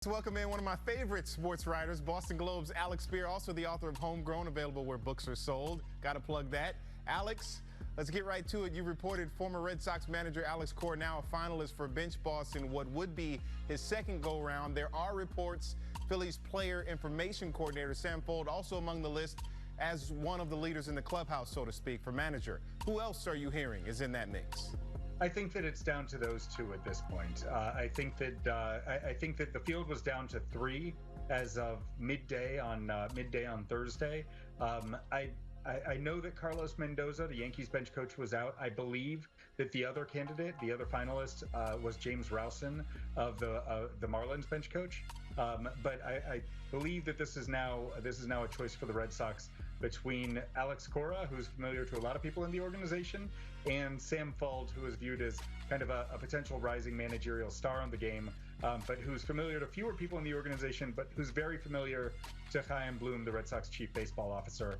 Let's welcome in one of my favorite sports writers, Boston Globe's Alex Speier, also the author of Homegrown, available where books are sold. Got to plug that. Alex, let's get right to it. You reported former Red Sox manager Alex Cora, now a finalist for bench boss in what would be his second go-round. There are reports Phillies player information coordinator Sam Fuld also among the list as one of the leaders in the clubhouse, so to speak, for manager. Who else are you hearing is in that mix? I think that it's down to those two at this point. I think that the field was down to three as of midday on Thursday. I know that Carlos Mendoza, the Yankees bench coach, was out. I believe that the other candidate, the other finalist, was James Rowson of the Marlins bench coach. But I believe that this is now a choice for the Red Sox between Alex Cora, who's familiar to a lot of people in the organization, and Sam Fuld, who is viewed as kind of a potential rising managerial star on the game, but who's familiar to fewer people in the organization, but who's very familiar to Chaim Bloom, the Red Sox chief baseball officer,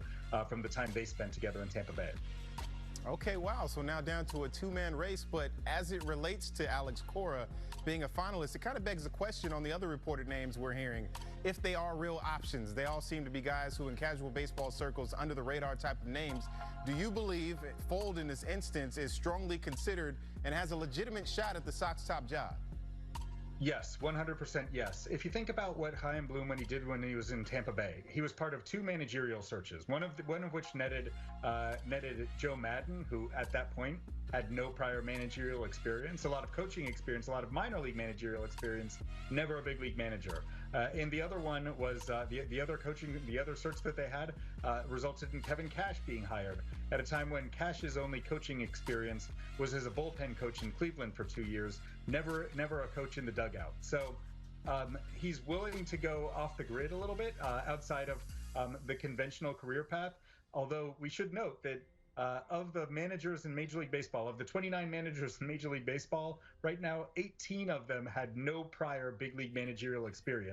from the time they spent together in Tampa Bay. Okay, wow. So now down to a two-man race, but as it relates to Alex Cora being a finalist, it kind of begs the question on the other reported names we're hearing, if they are real options. They all seem to be guys who in casual baseball circles, under the radar type of names. Do you believe Fuld in this instance is strongly considered and has a legitimate shot at the Sox top job? Yes, 100% yes. If you think about what Chaim Bloom when he was in Tampa Bay, he was part of two managerial searches. One of which netted Joe Madden, who at that point had no prior managerial experience, a lot of coaching experience, a lot of minor league managerial experience, never a big league manager. And the other one was the other search that they had resulted in Kevin Cash being hired at a time when Cash's only coaching experience was as a bullpen coach in Cleveland for 2 years, never a coach in the dugout. So he's willing to go off the grid a little bit outside of the conventional career path. Although we should note that of the managers in Major League Baseball, of the 29 managers in Major League Baseball, right now 18 of them had no prior big league managerial experience.